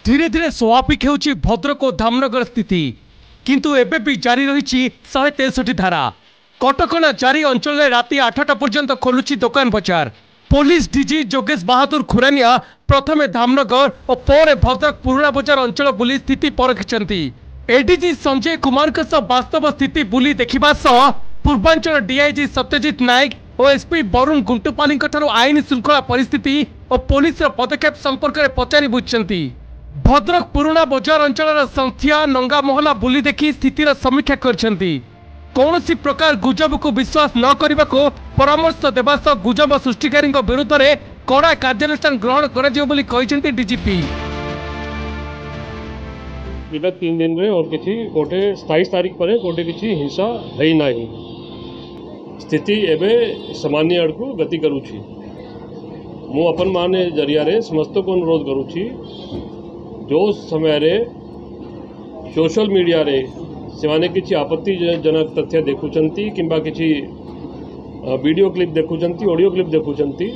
धीरे धीरे स्वाभाविक होउछि भद्रक और धामनगर स्थिति किंतु एबे भी जारी रही 163 धारा कटकणा जारी अंचल राति 8टा पर्यंत खोलुछि दुकान बजार। पुलिस डीजी जोगेश बहादुर खुरानिया प्रथमे धामनगर और पर भद्रक पुराणा बजार अंचल बुली स्थिति परखिछंती। एडीजी संजय कुमार वास्तव स्थिति बुली देखिबा सह पूर्वांचल डीआईजी सत्यजित नायक और एसपी वरुण गुंटुपाली आईन श्रृंखला परिस्थिति और पुलिस पदक्षेप संपर्क में पचारि बुझिछंती। भद्रक पुराणा बजार अंचल संथिया नंगा मोहला बुली देखि स्थितिर समीक्षा करछंती। कौनसी प्रकार गुजब को विश्वास न करने को परामर्श देवा सह गुजब सृष्टिकारी विरुद्ध में कड़ा कार्यानुष्ठान ग्रहण कर डीजीपी। विगत 3 दिन में और किसी गोटे 27 तारीख पर गोटे किसी हिंसा है ना स्थिति एवं सामान्य आड़ को गति करुँची। मु अपन मान जरिया समस्त को अनुरोध करुँची जो समय रे सोशल मीडिया रे से किसी आपत्तिजनक तथ्य देखुंती किंबा किसी वीडियो क्लिप देखुंती ऑडियो क्लिप देखुंती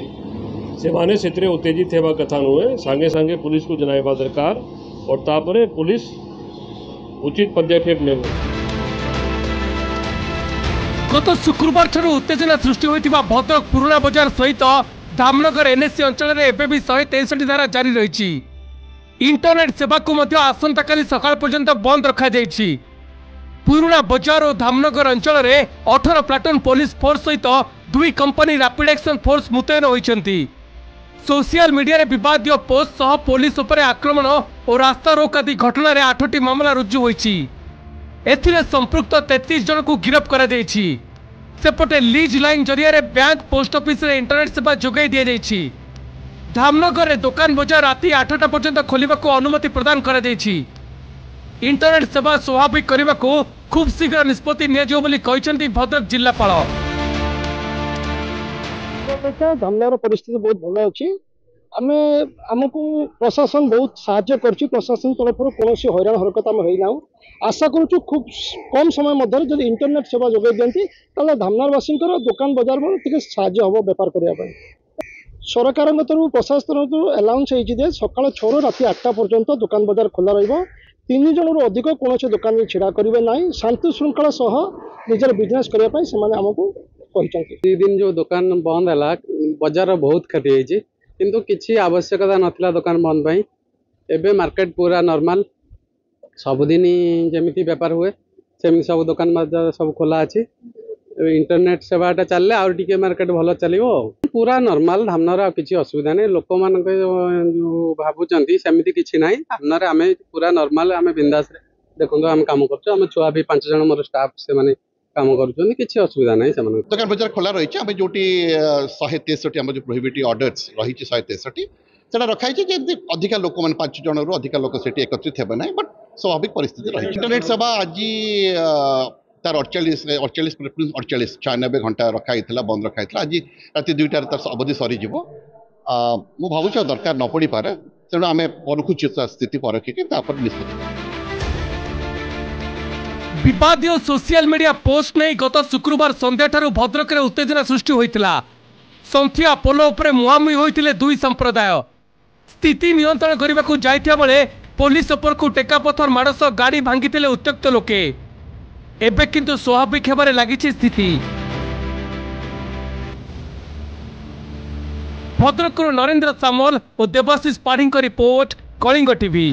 से उत्तेजित होगा कथा नुहे सांगे सांगे पुलिस को जनाइबा दरकार और तापरे पुलिस उचित पदक्षेप ने। गत शुक्रवार ठारू उत्तेजना सृष्टि होइतिबा भद्रक पुराणा बजार सहित धामनगर एनएससी अंचल में एबे भी 163 धारा जारी रही। इंटरनेट सेवा को मध्य आसंता काली सकाळ पर्यंत बंद रखा जायछि। पुराणा बजार और धामनगर अंचल में 18 प्लाटून पुलिस फोर्स सहित 2 कंपनी रैपिड एक्शन फोर्स मुतयन होइछंती। सोशल मीडिया रे विवादीय पोस्ट सह पुलिस उपरे आक्रमण और रास्ता रोक आदि घटना रे 8टी मामला रुजु होइछि। एथिरे संपृक्त 33 जन को गिरफ्त करा जायछि। सेपटे लीज लाइन जरिया रे बैंक पोस्ट ऑफिस रे इंटरनेट सेवा जोगाई दिया जायछि। धामनगर रे दुकान बजार राति 8टा पर्यंत खोलिबा को अनुमति प्रदान करा जायछि। इंटरनेट सेवा स्वाभाविक करने को खूब शीघ्र निष्पत्ति नियाजियो बोली कहिसेंती भद्रक जिल्लापाल। धामनगर परिस्थिति बहुत भल अच्छी आमको प्रशासन बहुत साहाय्य करछि। प्रशासन तरफ कौन हैरान हरकत आम होना आशा करूँ खूब कम समय मध्य जब इंटरनेट सेवा जोगाई दिखती धामनगरवासी दुकान बजार में टे साहय हम बेपार करने सरकार तरफ प्रशासन तरफ अलाउंस है सका 6 ରୁ राति 8टा पर्यंत दुकान बजार खोला रही 3 जन अधिक कौन दुकान छिड़ा करेंगे ना शांति श्रृंखला सह निजर बिजनेस करने से आमको कहते। दिन जो दुकान बंद है बजार बहुत क्षति होती किंतु किसी आवश्यकता नाला दुकान बंद पाई एबे मार्केट पूरा नॉर्मल सबुदिन जमी बेपार हुए सेमती सब दुकान बाजार सब खोला अच्छी इंटरनेट सेवाटा चलले आउर टिके मार्केट भल चलो पूरा नॉर्मल धामनगर किसी असुविधा नहीं लोक मान जो भावुंट सेमती किसी ना धामनगर आम पूरा नॉर्मल आम बिंदास देखो आम कम कर छुआ भी 5 जन मोर स्टाफ से माने काम कर किसी असुविधा नहीं से दुकान बजार खोला रही है जो 163 जो प्रोहिबिट ऑर्डर्स रही 163 से रखाई अधिका लोक मैंने 5 जन रू अधिका लोक से एकत्रित हे ना बट स्वाभाविक परिस्थिति रही। इंटरनेट सेवा आज तार 48 96 घंटा रखाई बंद रखाई आज राति 2टार तार अवधि सरीज मु भावुँ दरकार न पड़ पारे तेणु आम परखुच स्थिति परखिक निष्पत्ति। विवादीय सोशल मीडिया पोस्ट नहीं गत शुक्रवार संध्या ठारू भद्रक रे उत्तेजना सृष्टि होइतिला। संथिया पोलो उपरे मुहांमुही होइतिले 2 संप्रदाय। स्थिति नियंत्रण करने को जाइथिया बेले पुलिस उपर को टेका पथर माड़ सह गाड़ी भांगितिले उत्त्यक्त लोके। एबे किंतु स्वाभाविक हेबारे लागिछि स्थिति। भद्रक नरेंद्र सामल और देवाशीष पाढ़ी रिपोर्ट कलिंग टीवी।